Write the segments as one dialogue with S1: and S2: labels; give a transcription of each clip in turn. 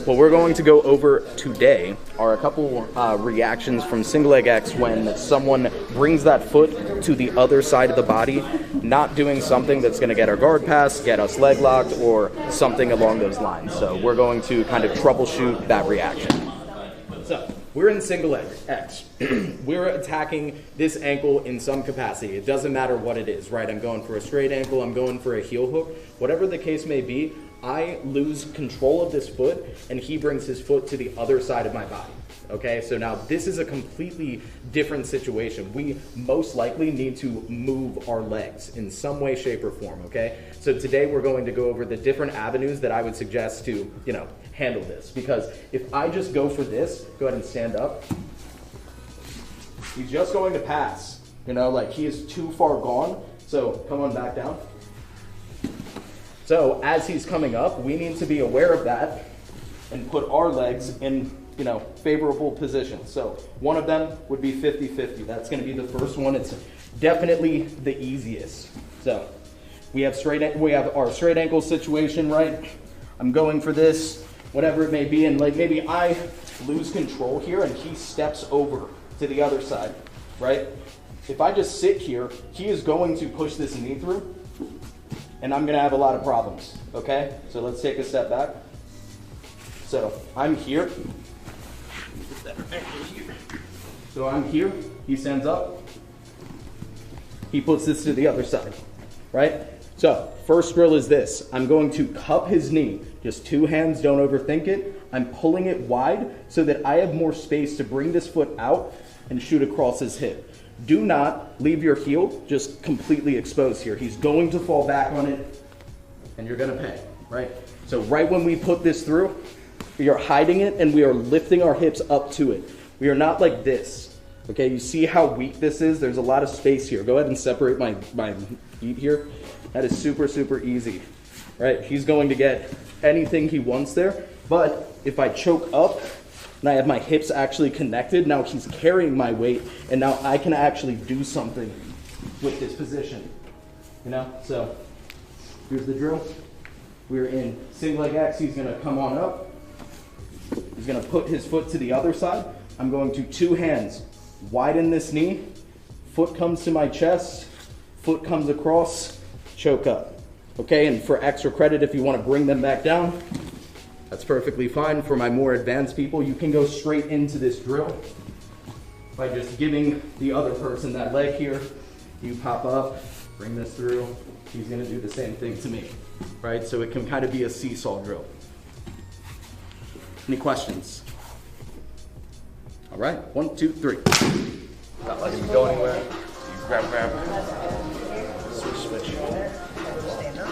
S1: what we're going to go over today are a couple reactions from single leg X when someone brings that foot to the other side of the body, not doing something that's going to get our guard pass, get us leg locked, or something along those lines. So we're going to kind of troubleshoot that reaction. So we're in single leg X. We're attacking this ankle in some capacity. It doesn't matter what it is, right? I'm going for a straight ankle, I'm going for a heel hook. Whatever the case may be, I lose control of this foot and he brings his foot to the other side of my body. Okay, so now this is a completely different situation. We most likely need to move our legs in some way, shape, or form, okay? So today we're going to go over the different avenues that I would suggest to, handle this. Because if I just go for this, go ahead and stand up, he's just going to pass. Like he is too far gone. So come on back down. So as he's coming up, we need to be aware of that and put our legs in favorable positions. So one of them would be 50-50. That's going to be the first one. It's definitely the easiest. So we have our straight ankle situation, right? I'm going for this, whatever it may be, and like maybe I lose control here and he steps over to the other side, right? If I just sit here, he is going to push this knee through and I'm going to have a lot of problems, okay? So let's take a step back. So I'm here. So I'm here, he stands up, he puts this to the other side, right? So first drill is this. I'm going to cup his knee, just two hands, don't overthink it. I'm pulling it wide so that I have more space to bring this foot out and shoot across his hip. Do not leave your heel just completely exposed here. He's going to fall back on it and you're gonna pay, right? So right when we put this through, we are hiding it and we are lifting our hips up to it. We are not like this, okay? You see how weak this is? There's a lot of space here. Go ahead and separate my feet here. That is super, super easy, right? He's going to get anything he wants there, but if I choke up and I have my hips actually connected, now he's carrying my weight and now I can actually do something with this position, So here's the drill. We're in single leg X. He's gonna come on up. He's gonna put his foot to the other side. I'm going to two hands, widen this knee, foot comes to my chest, foot comes across, choke up. Okay, and for extra credit, if you want to bring them back down, that's perfectly fine. For my more advanced people, you can go straight into this drill by just giving the other person that leg here. You pop up, bring this through. He's gonna do the same thing to me, right? So it can kind of be a seesaw drill. Any questions? All right, 1, 2, 3.
S2: Not letting you go anywhere. You grab. Switch.
S3: Stand up.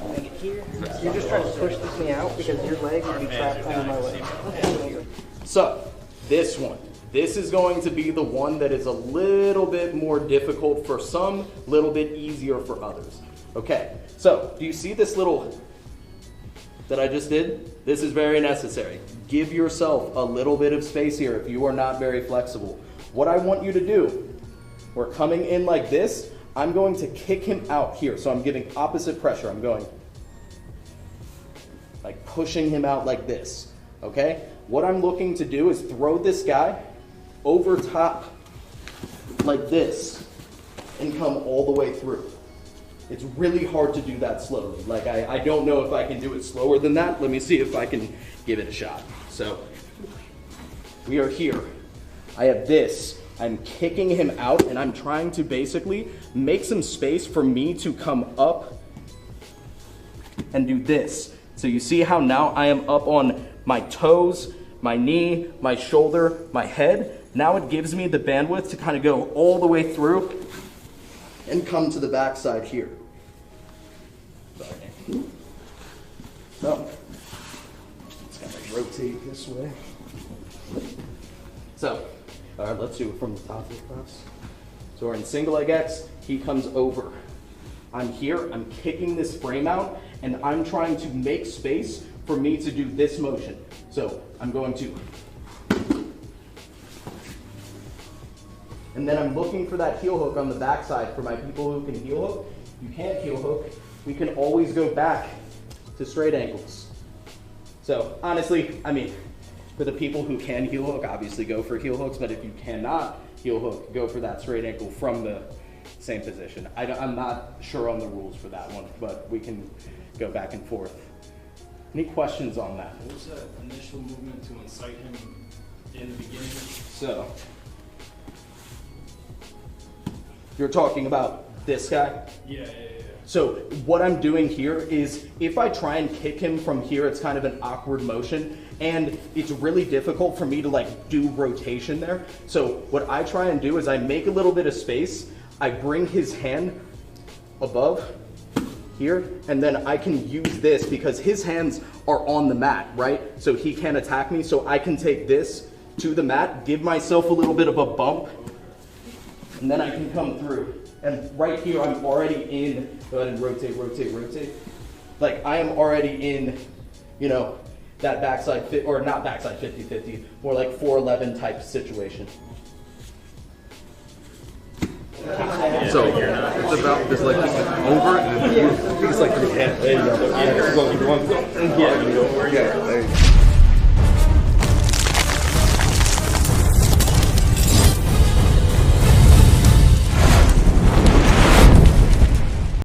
S3: Bring it here. You're just trying to push this knee out because your leg will be trapped under my leg.
S1: So, this one. This is going to be the one that is a little bit more difficult for some, a little bit easier for others. Okay, so do you see this little that I just did? This is very necessary. Give yourself a little bit of space here if you are not very flexible. What I want you to do, we're coming in like this, I'm going to kick him out here. So I'm giving opposite pressure. I'm going like pushing him out like this, okay? What I'm looking to do is throw this guy over top like this and come all the way through. It's really hard to do that slowly. Like I don't know if I can do it slower than that. Let me see if I can give it a shot. So we are here. I have this. I'm kicking him out and I'm trying to basically make some space for me to come up and do this. So you see how now I am up on my toes, my knee, my shoulder, my head. Now it gives me the bandwidth to kind of go all the way through and come to the backside here. So, it's gonna rotate this way. So, all right, let's do it from the top of the class. So we're in single leg X, he comes over. I'm here, I'm kicking this frame out, and I'm trying to make space for me to do this motion. So I'm going to, and then I'm looking for that heel hook on the backside for my people who can heel hook. You can't heel hook, we can always go back to straight ankles. So honestly, I mean, for the people who can heel hook, obviously go for heel hooks, but if you cannot heel hook, go for that straight ankle from the same position. I'm not sure on the rules for that one, but we can go back and forth. Any questions on that?
S4: What was that initial movement to incite him in the beginning?
S1: So, you're talking about this guy?
S4: Yeah.
S1: So what I'm doing here is if I try and kick him from here, it's kind of an awkward motion and it's really difficult for me to like do rotation there. So what I try and do is I make a little bit of space, I bring his hand above here, and then I can use this because his hands are on the mat, right? So he can't attack me, so I can take this to the mat, give myself a little bit of a bump, and then I can come through. And right here, I'm already in, go ahead and rotate, rotate, rotate. Like I am already in, you know, that backside, or not backside 50-50, more like 411 type situation.
S2: So it's about just like over and then just like the hand. There you go. Yeah, there you go.